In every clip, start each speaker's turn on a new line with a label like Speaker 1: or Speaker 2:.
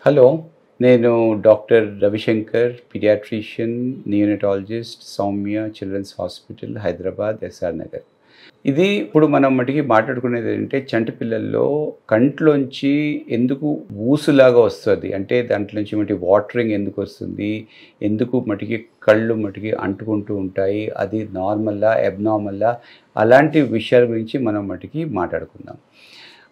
Speaker 1: Hello. నేను doctor Ravishankar, paediatrician, neonatologist, Soumya children's hospital, Hyderabad, SR Nagar. ఇది ఇప్పుడు మనం మటుకి మాట్లాడుకునేది ఏంటంటే, చంటి పిల్లల్లో కంట్లోంచి ఎందుకు ఊసులాగా వస్తుంది, అంటే దాంట్లోంచి మటుకి వాటరింగ్ ఎందుకు వస్తుంది, ఎందుకు మటుకి కళ్ళు మటుకి అంటుకుంటూ ఉంటాయి, అది నార్మల్లా అబ్నార్మల్లా, అలాంటి విషయాల గురించి మనం మటుకి మాట్లాడుకుందాం.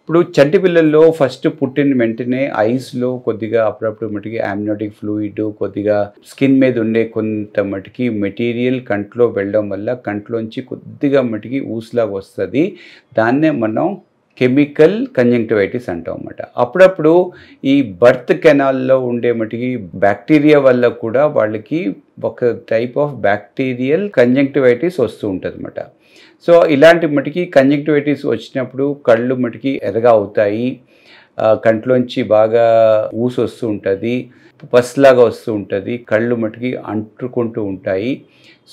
Speaker 1: ఇప్పుడు చంటి పిల్లల్లో ఫస్ట్ పుట్టిన వెంటనే ఐస్లో కొద్దిగా అప్పుడప్పుడు మటుకి ఆమ్నియోటిక్ ఫ్లూయిడ్, కొద్దిగా స్కిన్ మీద ఉండే కొంత మటుకి మెటీరియల్ కంట్లో వెళ్ళడం వల్ల కంట్లోంచి కొద్దిగా మటుకి ఊసులాగా వస్తుంది. దాన్నే మనం కెమికల్ కంజంక్టివైటిస్ అంటాం అన్నమాట. అప్పుడప్పుడు ఈ బర్త్ కెనాల్లో ఉండే మటుకి బ్యాక్టీరియా వల్ల కూడా వాళ్ళకి ఒక టైప్ ఆఫ్ బ్యాక్టీరియల్ కంజంక్టివైటిస్ వస్తూ ఉంటుంది అన్నమాట. సో ఇలాంటి మటుకి కంజంక్టివైటిస్ వచ్చినప్పుడు కళ్ళు మటుకి ఎర్రగా అవుతాయి, కంట్లోంచి బాగా ఊసు వస్తూ ఉంటుంది, పస్లాగా వస్తూ ఉంటుంది, కళ్ళు మటుకి అంటుకుంటూ ఉంటాయి.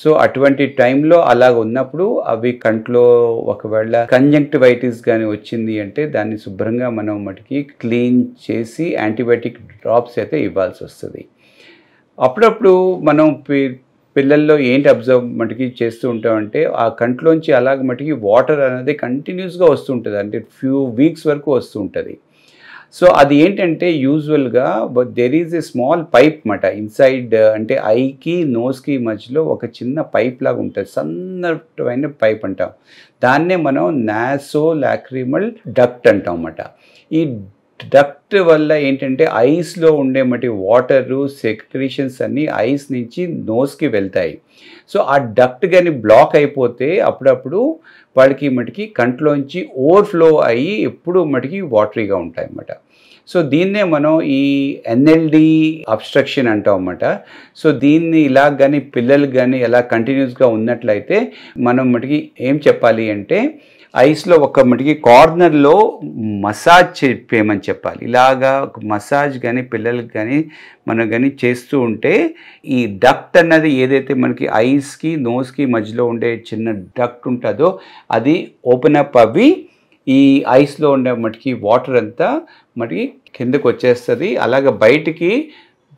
Speaker 1: సో అటువంటి టైంలో అలాగ ఉన్నప్పుడు అవి కంట్లో ఒకవేళ కంజంక్టివైటిస్ కానీ వచ్చింది అంటే దాన్ని శుభ్రంగా మనం మటుకి క్లీన్ చేసి యాంటీబయాటిక్ డ్రాప్స్ అయితే ఇవ్వాల్సి వస్తుంది. అప్పుడప్పుడు మనం పిల్లల్లో ఏంటి అబ్జర్వ్ మటుకి చేస్తూ ఉంటామంటే, ఆ కంట్లోంచి అలాగ మటుకి వాటర్ అనేది కంటిన్యూస్గా వస్తూ ఉంటుంది, అంటే ఫ్యూ వీక్స్ వరకు వస్తూ ఉంటుంది. సో అది ఏంటంటే యూజువల్గా there is a small pipe మాట ఇన్సైడ్, అంటే ఐకి నోస్కి మధ్యలో ఒక చిన్న పైప్ లాగా ఉంటుంది, సన్నమైన పైప్ అంటాం. దాన్నే మనం నాసో లాక్రిమల్ డక్ట్ అంటాం అన్నమాట. ఈ డక్ట్ వల్ల ఏంటంటే ఐస్లో ఉండే మటి వాటరు సెక్రీషన్స్ అన్నీ ఐస్ నుంచి నోస్కి వెళ్తాయి. సో ఆ డక్ట్ కానీ బ్లాక్ అయిపోతే అప్పుడప్పుడు వాళ్ళకి మటుకి కంట్లోంచి ఓవర్ఫ్లో అయ్యి ఎప్పుడు మటుకి వాటరీగా ఉంటాయి అన్నమాట. సో దీన్నే మనం ఈ ఎన్ఎల్డి అబ్స్ట్రక్షన్ అంటాం అన్నమాట. సో దీన్ని ఇలా కానీ పిల్లలకు కానీ ఎలా కంటిన్యూస్గా ఉన్నట్లయితే మనం మటుకి ఏం చెప్పాలి అంటే, ఐస్లో ఒక మటుకి కార్నర్లో మసాజ్ చేయమని చెప్పాలి. ఇలాగా మసాజ్ కానీ పిల్లలకి కానీ మనం కానీ చేస్తూ ఉంటే ఈ డక్ట్ అన్నది ఏదైతే మనకి ఐస్కి నోస్కి మధ్యలో ఉండే చిన్న డక్ట్ ఉంటుందో అది ఓపెన్ అప్ అవి ఈ ఐస్లో ఉండే మటుకి వాటర్ అంతా మటుకి కిందకు వచ్చేస్తుంది, అలాగ బయటికి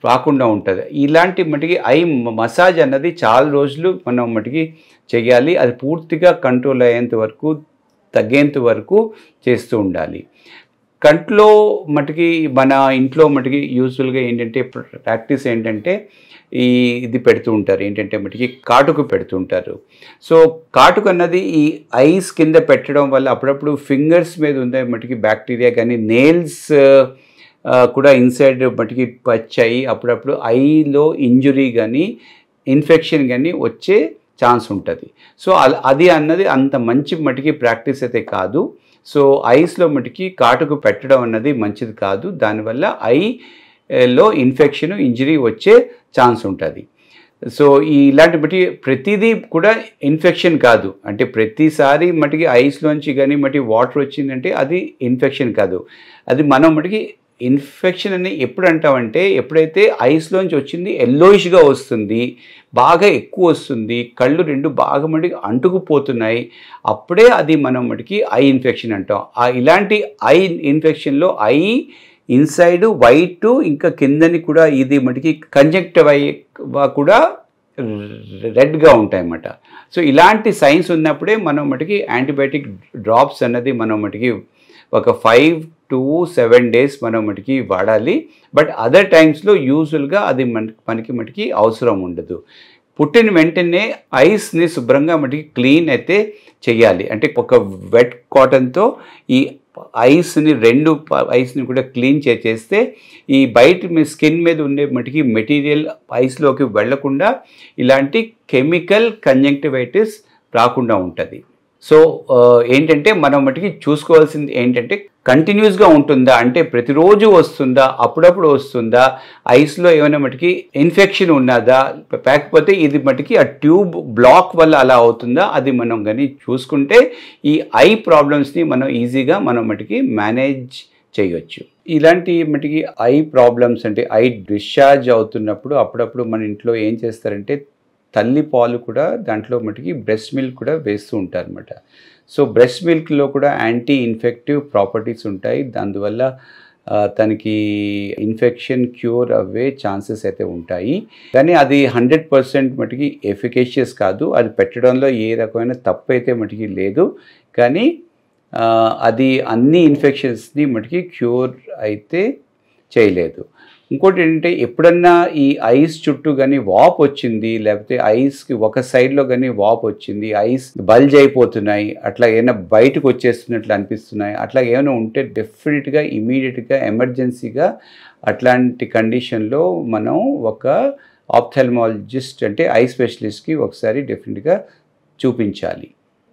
Speaker 1: రాకుండా ఉంటుంది. ఇలాంటి మటుకి ఐ మసాజ్ అన్నది చాలా రోజులు మనం మటుకి చేయాలి. అది పూర్తిగా కంట్రోల్ అయ్యేంత వరకు, తగ్గేంత వరకు చేస్తూ ఉండాలి. కంట్లో మటుకి మన ఇంట్లో మటుకి యూజువల్గా ఏంటంటే ప్రాక్టీస్ ఏంటంటే ఇది పెడుతూ ఉంటారు, ఏంటంటే మటుకి కాటుకు పెడుతుంటారు. సో కాటుకు అన్నది ఈ ఐస్ కింద పెట్టడం వల్ల అప్పుడప్పుడు ఫింగర్స్ మీద ఉండే మటుకి బ్యాక్టీరియా కానీ నెయిల్స్ కూడా ఇన్సైడ్ మటుకి వచ్చాయి, అప్పుడప్పుడు ఐలో ఇంజురీ కానీ ఇన్ఫెక్షన్ కానీ వచ్చే ఛాన్స్ ఉంటుంది. సో అది అన్నది అంత మంచి మటుకి ప్రాక్టీస్ అయితే కాదు. సో ఐస్లో మటుకి కాటుకు పెట్టడం అన్నది మంచిది కాదు, దానివల్ల ఐలో ఇన్ఫెక్షన్ ఇంజరీ వచ్చే ఛాన్స్ ఉంటుంది. సో ఇలాంటి మటుకి ప్రతిదీ కూడా ఇన్ఫెక్షన్ కాదు, అంటే ప్రతిసారి మటుకి ఐస్లోంచి కానీ మటుకి వాటర్ వచ్చిందంటే అది ఇన్ఫెక్షన్ కాదు. అది మనం మటుకి ఇన్ఫెక్షన్ అని ఎప్పుడు అంటామంటే, ఎప్పుడైతే ఐస్లోంచి వచ్చింది ఎల్లోయిష్గా వస్తుంది, బాగా ఎక్కువ వస్తుంది, కళ్ళు రెండు బాగా మటుకి అంటుకుపోతున్నాయి, అప్పుడే అది మనం మటుకి ఐ ఇన్ఫెక్షన్ అంటాం. ఇలాంటి ఐ ఇన్ఫెక్షన్లో ఐ ఇన్సైడ్ వైట్ ఇంకా కిందని కూడా ఇది మటుకి కంజంక్టివా కూడా రెడ్గా ఉంటాయన్నమాట. సో ఇలాంటి సైన్స్ ఉన్నప్పుడే మనం మటుకి యాంటీబయాటిక్ డ్రాప్స్ అన్నది మనం మటుకి ఒక 5 to 7 days మనం మటుకి వాడాలి. బట్ అదర్ టైమ్స్లో యూజువల్గా అది మనకి మటుకి అవసరం ఉండదు. పుట్టిన వెంటనే ఐస్ని శుభ్రంగా మటుకి క్లీన్ అయితే చేయాలి, అంటే ఒక వెట్ కాటన్తో ఈ రెండు ఐస్ని కూడా క్లీన్ చేస్తే ఈ బయట స్కిన్ మీద ఉండే మటుకి మెటీరియల్ ఐస్లోకి వెళ్లకుండా ఇలాంటి కెమికల్ కంజంక్టివైటిస్ రాకుండా ఉంటుంది. సో ఏంటంటే మనం మటుకి చూసుకోవాల్సింది ఏంటంటే, కంటిన్యూస్గా ఉంటుందా, అంటే ప్రతిరోజు వస్తుందా, అప్పుడప్పుడు వస్తుందా, ఐస్లో ఏమైనా మటుకి ఇన్ఫెక్షన్ ఉన్నదా, లేకపోతే ఇది మటుకి ఆ ట్యూబ్ బ్లాక్ వల్ల అలా అవుతుందా, అది మనం కానీ చూసుకుంటే ఈ ఐ ప్రాబ్లమ్స్ని మనం ఈజీగా మనం మటుకి మేనేజ్ చేయొచ్చు. ఇలాంటి మటుకి ఐ ప్రాబ్లమ్స్ అంటే ఐ డిశ్చార్జ్ అవుతున్నప్పుడు అప్పుడప్పుడు మన ఇంట్లో ఏం చేస్తారంటే, తల్లి పాలు కూడా దాంట్లో మటుకి బ్రెస్ట్ మిల్క్ కూడా వేస్తూ ఉంటారు అన్నమాట. సో బ్రెస్ట్ మిల్క్లో కూడా యాంటీ ఇన్ఫెక్టివ్ ప్రాపర్టీస్ ఉంటాయి, అందువల్ల తనకి ఇన్ఫెక్షన్ క్యూర్ అవ్వే ఛాన్సెస్ అయితే ఉంటాయి. కానీ అది 100% మటుకి ఎఫికేషియస్ కాదు. అది పెట్టడంలో ఏ రకమైన తప్పు అయితే మటుకి లేదు. కానీ అది అన్ని ఇన్ఫెక్షన్స్ని మటుకి క్యూర్ అయితే చేయలేదు. ఇంకోటి ఏంటంటే ఎప్పుడన్నా ఈ ఐస్ చుట్టూ కానీ వాపు వచ్చింది, లేకపోతే ఐస్కి ఒక సైడ్లో కానీ వాపు వచ్చింది, ఐస్ బల్జ్ అయిపోతున్నాయి, అట్లా ఏమైనా బయటకు వచ్చేస్తున్నట్లు అనిపిస్తున్నాయి, అట్లా ఏమైనా ఉంటే డెఫినెట్గా ఇమీడియట్గా ఎమర్జెన్సీగా అట్లాంటి కండిషన్లో మనం ఒక ఆప్థెల్మాలజిస్ట్ అంటే ఐ స్పెషలిస్ట్కి ఒకసారి డెఫినెట్గా చూపించాలి.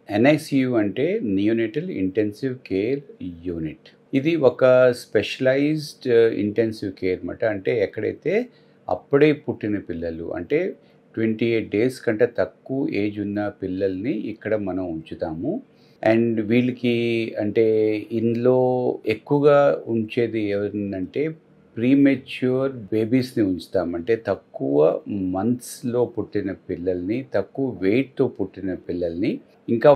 Speaker 1: NICU అంటే నియోనేటల్ ఇంటెన్సివ్ కేర్ యూనిట్. ఇది ఒక స్పెషలైజ్డ్ ఇంటెన్సివ్ కేర్ అన్నమాట. అంటే ఎక్కడైతే అప్పుడే పుట్టిన పిల్లలు అంటే 28 days కంటే తక్కువ ఏజ్ ఉన్న పిల్లల్ని ఇక్కడ మనం ఉంచుతాము. అండ్ వీళ్ళకి అంటే ఇందులో ఎక్కువగా ఉంచేది ఎవరినంటే ప్రీమెచ్యూర్ బేబీస్ని ఉంచుతాం. అంటే తక్కువ మంత్స్లో పుట్టిన పిల్లల్ని, తక్కువ వెయిట్తో పుట్టిన పిల్లల్ని. ఇంకా